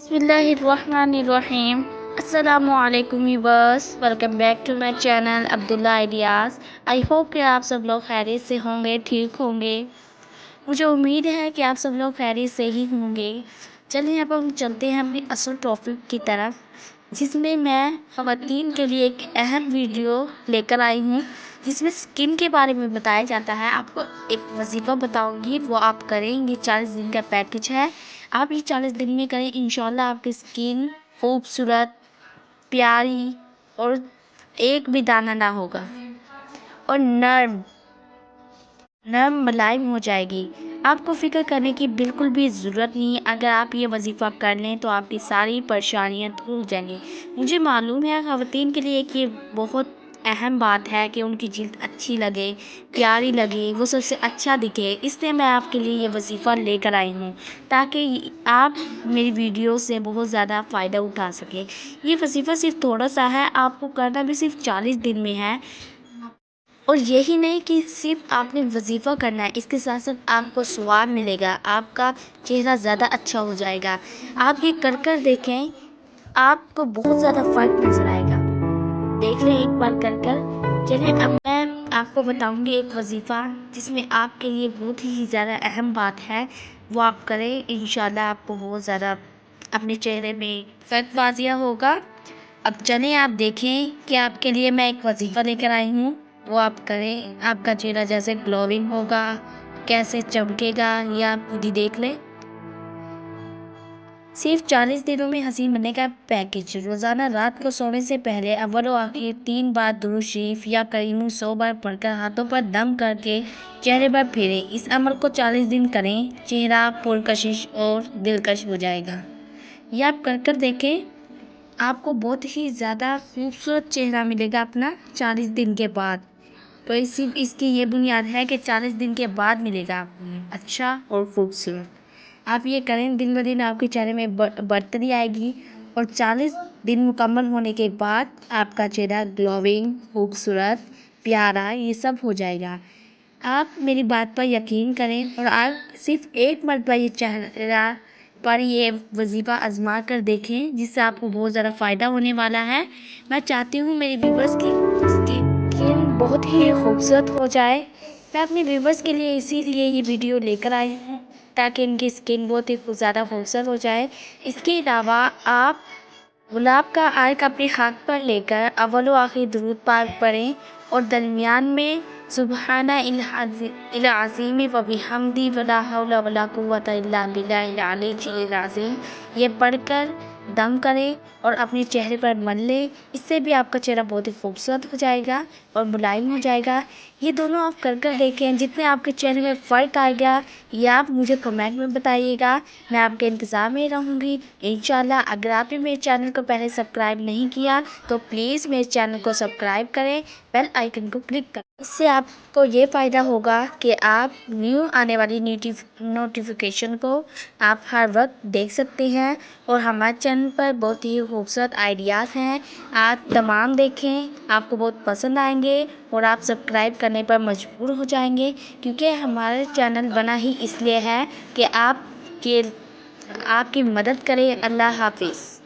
बिस्मिल्लाहिर्रहमानिर्रहीम। अस्सलामुअलैकुम viewers, welcome back to my channel Abdullah ideas. I hope कि आप सब लोग खैरियत से होंगे, ठीक होंगे। मुझे उम्मीद है कि आप सब लोग खैरियत से ही होंगे। चलिए अब हम चलते हैं अपनी असल टॉपिक की तरफ, जिसमें मैं ख़वातीन के लिए एक अहम वीडियो लेकर आई हूँ, जिसमें स्किन के बारे में बताया जाता है। आपको एक वजीफ़ा बताऊंगी, वो आप करें। ये 40 दिन का पैकेज है। आप ये 40 दिन में करें, इंशाल्लाह आपकी स्किन खूबसूरत, प्यारी और एक भी दाना ना होगा और नर्म नर्म मुलायम हो जाएगी। आपको फ़िक्र करने की बिल्कुल भी ज़रूरत नहीं। अगर आप ये वजीफ़ा कर लें तो आपकी सारी परेशानियाँ दूर हो जाएंगी। मुझे मालूम है ख़वातीन के लिए कि ये बहुत अहम बात है कि उनकी जिल्द अच्छी लगे, प्यारी लगे, वो सबसे अच्छा दिखे। इसलिए मैं आपके लिए ये वजीफ़ा लेकर आई हूँ, ताकि आप मेरी वीडियो से बहुत ज़्यादा फ़ायदा उठा सकें। ये वजीफ़ा सिर्फ थोड़ा सा है, आपको करना भी सिर्फ 40 दिन में है। और यही नहीं कि सिर्फ आपने वजीफ़ा करना है, इसके साथ साथ आपको स्वाब मिलेगा, आपका चेहरा ज़्यादा अच्छा हो जाएगा। आप ये कर देखें, आपको बहुत ज़्यादा फ़र्क नज़र आएगा। देख लें एक बार कर। चलिए अब मैं आपको बताऊंगी एक वजीफ़ा, जिसमें आपके लिए बहुत ही ज़्यादा अहम बात है। वो आप करें, इंशाल्लाह आपको बहुत ज़्यादा अपने चेहरे में फ़र्क वाज़िया होगा। अब चलें आप देखें कि आपके लिए मैं एक वजीफ़ा लेकर आई हूँ, वो आप करें। आपका चेहरा जैसे ग्लोइंग होगा, कैसे चमकेगा, ये आप खुद ही देख लें। सिर्फ 40 दिनों में हसीन बनने का पैकेज। रोज़ाना रात को सोने से पहले अव्वल व आखिर 3 बार दुरूद शरीफ या करीम 100 बार पढ़कर हाथों पर दम करके चेहरे पर फेरें। इस अमल को 40 दिन करें, चेहरा पुरकशिश और दिलकश हो जाएगा। यह आप कर देखें, आपको बहुत ही ज़्यादा खूबसूरत चेहरा मिलेगा अपना 40 दिन के बाद। तो सिर्फ इसकी ये बुनियाद है कि 40 दिन के बाद मिलेगा आपको अच्छा और खूबसूरत। आप ये करें, दिन ब दिन आपके चेहरे में बढ़तरी आएगी और 40 दिन मुकम्मल होने के बाद आपका चेहरा ग्लोइंग, खूबसूरत, प्यारा ये सब हो जाएगा। आप मेरी बात पर यकीन करें और आप सिर्फ एक मरतबा ये चेहरा पर ये वजीफ़ा आजमा कर देखें, जिससे आपको बहुत ज़्यादा फ़ायदा होने वाला है। मैं चाहती हूँ मेरे व्यूवर्स की स्किन बहुत ही खूबसूरत हो जाए। मैं अपने व्यूवर्स के लिए इसीलिए ये वीडियो लेकर आई हूँ, ताकि इनकी स्किन बहुत ही ज़्यादा खूबसूरत हो जाए। इसके अलावा आप गुलाब का अर्क अपने हाथ पर लेकर अव्वल व आखिर दुरूद पाक पढ़ें और दरमियान में सुब्हाना इल अज़ीम व बिहम्दी वला हौला वला कुव्वता इल्ला बिल्लाहिल अलिय्यिल अज़ीम ये पढ़कर दम करें और अपने चेहरे पर मल लें। इससे भी आपका चेहरा बहुत ही खूबसूरत हो जाएगा और मुलायम हो जाएगा। ये दोनों आप कर देखें, जितने आपके चेहरे में फ़र्क आएगा ये आप मुझे कमेंट में बताइएगा। मैं आपके इंतज़ार में रहूँगी इंशाल्लाह। अगर आपने मेरे चैनल को पहले सब्सक्राइब नहीं किया तो प्लीज़ मेरे चैनल को सब्सक्राइब करें, बेल आइकन को क्लिक करें। इससे आपको ये फ़ायदा होगा कि आप न्यू आने वाली नोटिफिकेशन को आप हर वक्त देख सकते हैं। और हमारे चैनल पर बहुत ही खूबसूरत आइडियाज़ हैं, आप तमाम देखें, आपको बहुत पसंद आएंगे और आप सब्सक्राइब करने पर मजबूर हो जाएंगे, क्योंकि हमारा चैनल बना ही इसलिए है कि आपकी मदद करें। अल्लाह हाफिज़।